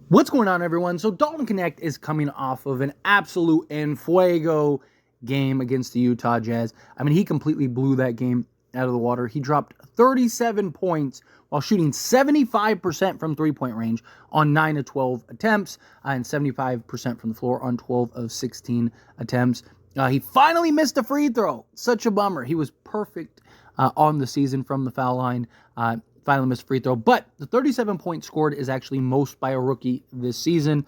What's going on, everyone? So Dalton Knecht is coming off of an absolute enfuego game against the Utah Jazz. I mean, he completely blew that game out of the water. He dropped 37 points while shooting 75% from three-point range on 9 of 12 attempts and 75% from the floor on 12 of 16 attempts. He finally missed a free throw. Such a bummer. He was perfect on the season from the foul line. Finally missed a free throw. But the 37 points scored is actually most by a rookie this season.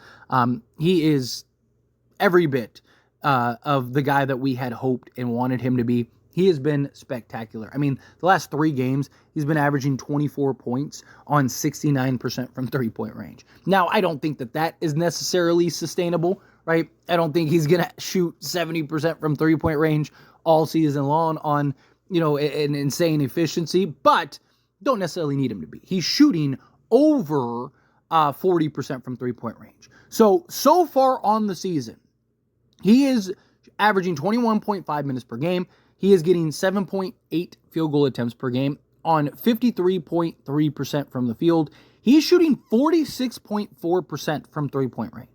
He is every bit of the guy that we had hoped and wanted him to be. He has been spectacular. I mean, the last 3 games, he's been averaging 24 points on 69% from three-point range. Now, I don't think that is necessarily sustainable, right? I don't think he's going to shoot 70% from three-point range all season long on, an insane efficiency, but don't necessarily need him to be. He's shooting over 40% from three-point range. So far on the season, he is averaging 21.5 minutes per game. He is getting 7.8 field goal attempts per game on 53.3% from the field. He's shooting 46.4% from three-point range.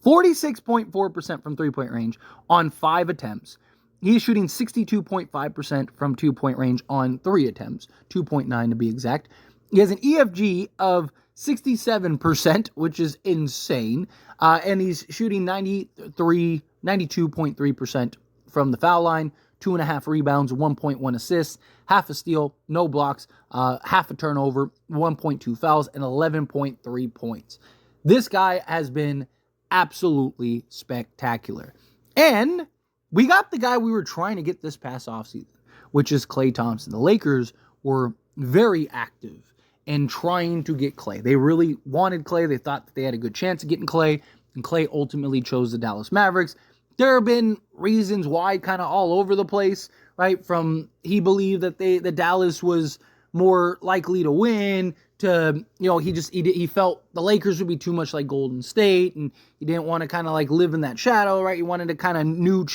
46.4% from three-point range on 5 attempts. He's shooting 62.5% from 2-point range on 3 attempts, 2.9 to be exact. He has an EFG of 67%, which is insane. And he's shooting 92.3% from the foul line, 2.5 rebounds, 1.1 assists, half a steal, no blocks, half a turnover, 1.2 fouls, and 11.3 points. This guy has been absolutely spectacular. And we got the guy we were trying to get this past offseason, which is Klay Thompson. The Lakers were very active in trying to get Klay. They really wanted Klay. They thought that they had a good chance of getting Klay, and Klay ultimately chose the Dallas Mavericks. There have been reasons why kind of all over the place, right? From he believed that the Dallas was more likely to win to, he felt the Lakers would be too much like Golden State, and he didn't want to kind of like live in that shadow, right? He wanted to kind of new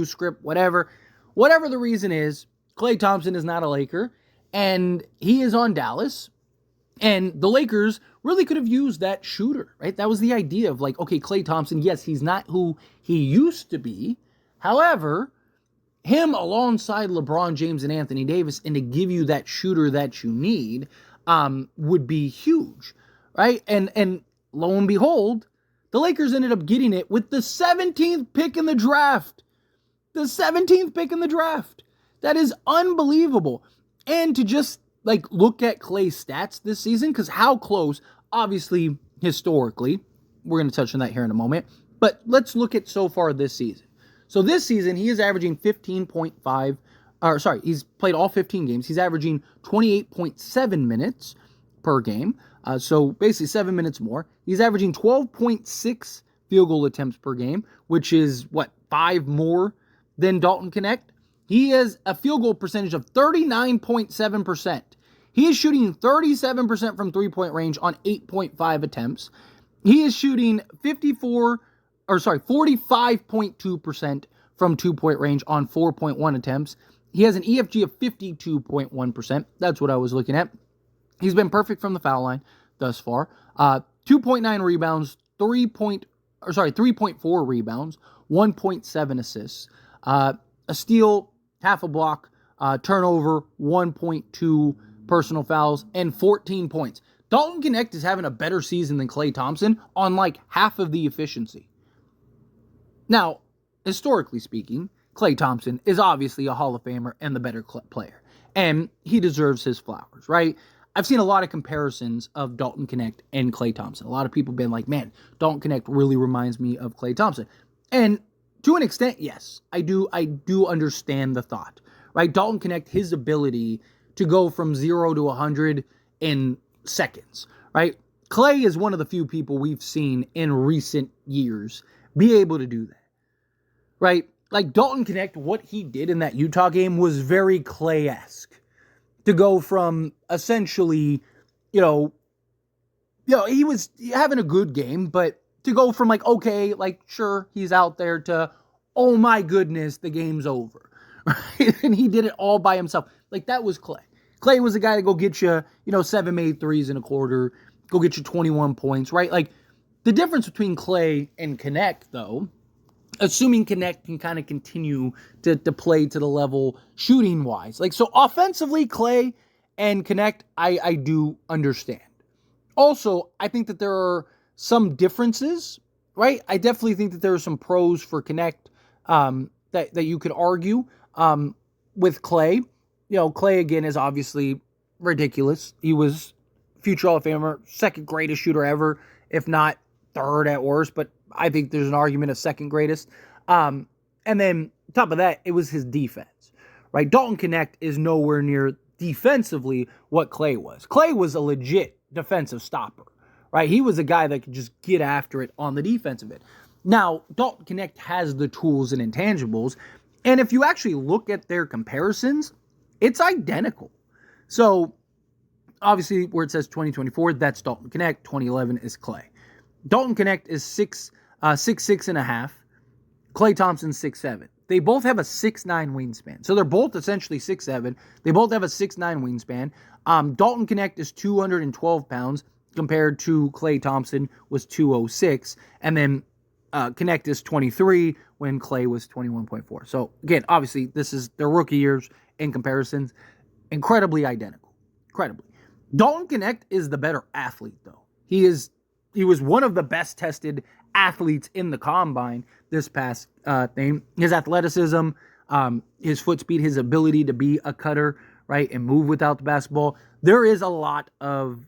script, whatever. Whatever the reason is, Klay Thompson is not a Laker, and he is on Dallas, and the Lakers really could have used that shooter, right? That was the idea of like, okay, Klay Thompson, yes, he's not who he used to be. However, him alongside LeBron James and Anthony Davis, and to give you that shooter that you need, would be huge, right? And lo and behold, the Lakers ended up getting it with the 17th pick in the draft. The 17th pick in the draft. That is unbelievable. And to just like look at Klay's stats this season, because how close, obviously, historically, we're going to touch on that here in a moment, but let's look at so far this season. So this season, he is averaging he's played all 15 games. He's averaging 28.7 minutes per game. So basically 7 minutes more. He's averaging 12.6 field goal attempts per game, which is 5 more than Dalton Knecht. He has a field goal percentage of 39.7%. He is shooting 37% from three-point range on 8.5 attempts. He is shooting 45.2% from 2-point range on 4.1 attempts. He has an EFG of 52.1%. That's what I was looking at. He's been perfect from the foul line thus far. 2.9 rebounds, 3.4 rebounds, 1.7 assists. A steal, half a block, turnover, 1.2 personal fouls, and 14 points. Dalton Knecht is having a better season than Klay Thompson on like half of the efficiency. Now, historically speaking, Klay Thompson is obviously a Hall of Famer and the better player. And he deserves his flowers, right? I've seen a lot of comparisons of Dalton Knecht and Klay Thompson. A lot of people have been like, man, Dalton Knecht really reminds me of Klay Thompson. And to an extent, yes, I do understand the thought, right? Dalton Knecht, his ability to go from 0 to 100 in seconds, right? Klay is one of the few people we've seen in recent years be able to do that, right? Like Dalton Knecht, what he did in that Utah game was very Klay-esque. To go from essentially, he was having a good game, but to go from like, okay, like sure, he's out there to, oh my goodness, the game's over. Right? And he did it all by himself. Like that was Klay. Klay was the guy to go get you, 7 made threes in a quarter, go get you 21 points, right? Like The difference between Klay and Knecht, though, assuming Knecht can kind of continue to play to the level shooting-wise. Like, so offensively, Klay and Knecht, I do understand. Also, I think that there are some differences, right? I definitely think that there are some pros for Knecht that you could argue with Klay. Klay, again, is obviously ridiculous. He was future Hall of Famer, second greatest shooter ever, if not third at worst, but I think there's an argument of second greatest. And then, top of that, it was his defense, right? Dalton Knecht is nowhere near defensively what Klay was. Klay was a legit defensive stopper, right? He was a guy that could just get after it on the defensive end. Now, Dalton Knecht has the tools and intangibles, and if you actually look at their comparisons, it's identical. So, obviously, where it says 2024, that's Dalton Knecht. 2011 is Klay. Dalton Knecht is 6'6.5". Klay Thompson 6'7". They both have a 6'9" wingspan. So they're both essentially 6'7". They both have a 6'9" wingspan. Dalton Knecht is 212 pounds compared to Klay Thompson was 206. And then Knecht is 23 when Klay was 21.4. So again, obviously, this is their rookie years in comparisons. Incredibly identical. Incredibly. Dalton Knecht is the better athlete, though. He was one of the best tested athletes in the combine this past thing. His athleticism, his foot speed, his ability to be a cutter, right, and move without the basketball. There is a lot of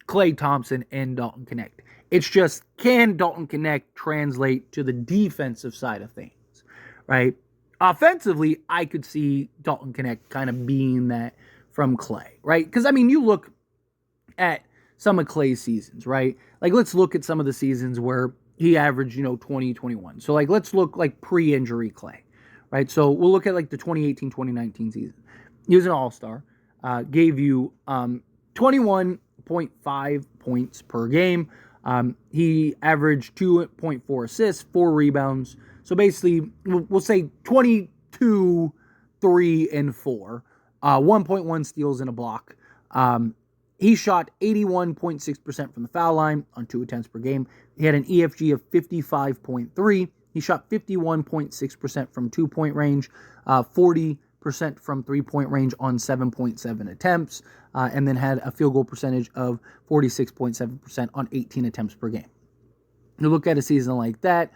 Klay Thompson and Dalton Knecht. It's just, can Dalton Knecht translate to the defensive side of things, right? Offensively, I could see Dalton Knecht kind of being that from Klay, right? Because, I mean, you look at some of Klay's seasons, right? Like, let's look at some of the seasons where he averaged, 20, 21. So, like, let's look like pre-injury Klay, right? So, we'll look at, like, the 2018-2019 season. He was an all-star, gave you 21.5 points per game. He averaged 2.4 assists, 4 rebounds. So, basically, we'll say 22, 3, and 4. 1.1 steals and a block. He shot 81.6% from the foul line on 2 attempts per game. He had an EFG of 55.3. He shot 51.6% from 2-point range, 40% from 3-point range on 7.7 attempts, and then had a field goal percentage of 46.7% on 18 attempts per game. You look at a season like that,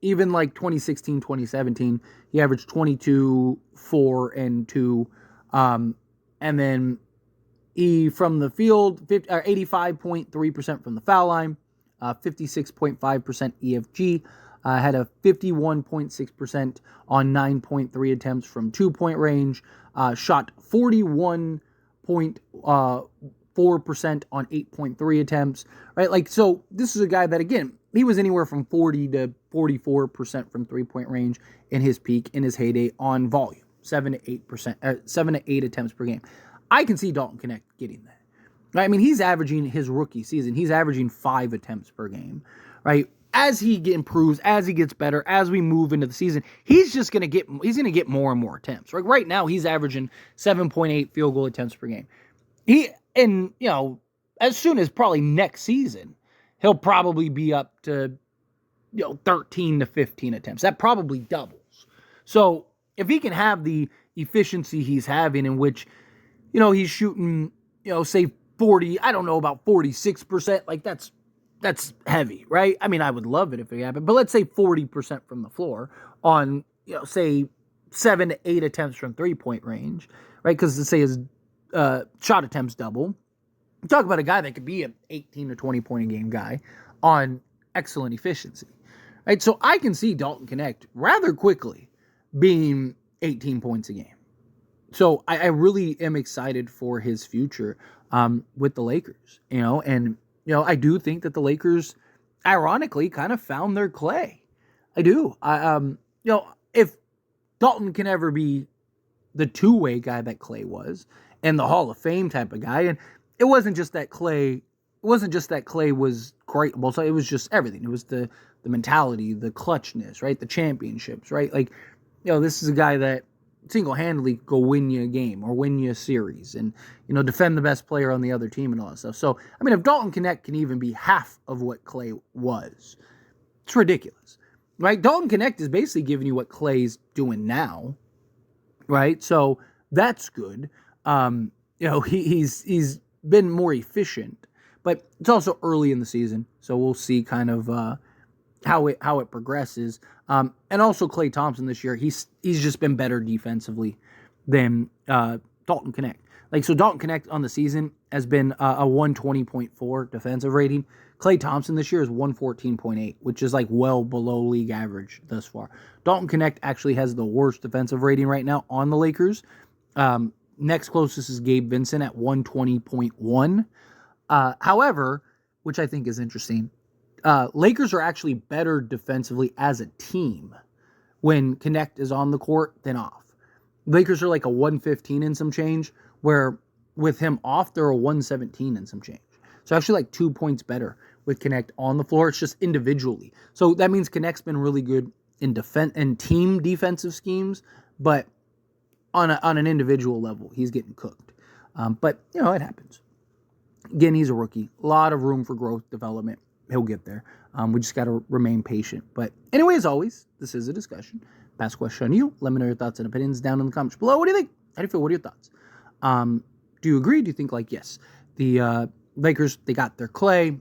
even like 2016, 2017, he averaged 22, 4, and 2, and then he, from the field, 85.3% from the foul line, 56.5% EFG, had a 51.6% on 9.3 attempts from 2-point range, shot 41.4% on 8.3 attempts, right? Like, so this is a guy that, again, he was anywhere from 40 to 44% from 3-point range in his peak, in his heyday on volume, 7 to 8 attempts per game. I can see Dalton Knecht getting that. Right? I mean, he's averaging his rookie season. He's averaging 5 attempts per game, right? As he improves, as he gets better, as we move into the season, he's going to get more and more attempts. Right? Right now, he's averaging 7.8 field goal attempts per game. As soon as probably next season, he'll probably be up to, 13 to 15 attempts. That probably doubles. So if he can have the efficiency he's having, in which he's shooting, say 40, I don't know, about 46%. Like, that's heavy, right? I mean, I would love it if it happened, but let's say 40% from the floor on, say 7 to 8 attempts from 3-point range, right? Because let's say his shot attempts double. Talk about a guy that could be an 18 to 20 point a game guy on excellent efficiency, right? So I can see Dalton Knecht rather quickly being 18 points a game. So I really am excited for his future with the Lakers, and I do think that the Lakers, ironically, kind of found their Klay. I do. If Dalton can ever be the two-way guy that Klay was, and the Hall of Fame type of guy, and it wasn't just that Klay was great, so it was just everything. It was the mentality, the clutchness, right? The championships, right? Like, this is a guy that single-handedly go win you a game or win you a series and, defend the best player on the other team and all that stuff. So, I mean, if Dalton Knecht can even be half of what Klay was, it's ridiculous, right? Dalton Knecht is basically giving you what Klay's doing now, right? So that's good. He's been more efficient, but it's also early in the season, so we'll see kind of how it progresses. And also Klay Thompson this year, he's just been better defensively than Dalton Knecht. So Dalton Knecht on the season has been a 120.4 defensive rating. Klay Thompson this year is 114.8, which is well below league average thus far. Dalton Knecht actually has the worst defensive rating right now on the Lakers. Next closest is Gabe Vincent at 120.1. However, which I think is interesting, Lakers are actually better defensively as a team when Knecht is on the court than off. Lakers are a 115 and some change, where with him off, they're a 117 and some change. So actually 2 points better with Knecht on the floor. It's just individually. So that means Connect's been really good in defense and team defensive schemes, but on an individual level, he's getting cooked. But it happens. Again, he's a rookie. A lot of room for growth, development. He'll get there. We just got to remain patient. But anyway, as always, this is a discussion. Pass question on you. Let me know your thoughts and opinions down in the comments below. What do you think? How do you feel? What are your thoughts? Do you agree? Do you think yes, the Lakers, they got their Klay,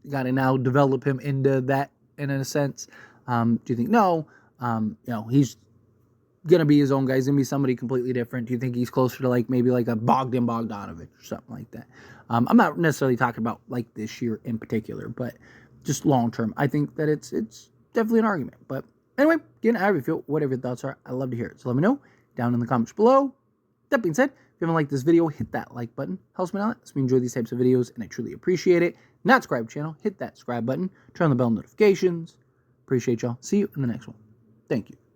got to now develop him into that in a sense? Do you think no? He's going to be his own guy. He's going to be somebody completely different. Do you think he's closer to maybe a Bogdanovich or something like that? I'm not necessarily talking about this year in particular, but just long term. I think that it's definitely an argument. But anyway, again, however you feel, whatever your thoughts are, I love to hear it. So let me know down in the comments below. That being said, if you haven't liked this video, hit that like button. Helps me out. Lets me enjoy these types of videos, and I truly appreciate it. Not subscribe to the channel, hit that subscribe button. Turn on the bell notifications. Appreciate y'all. See you in the next one. Thank you.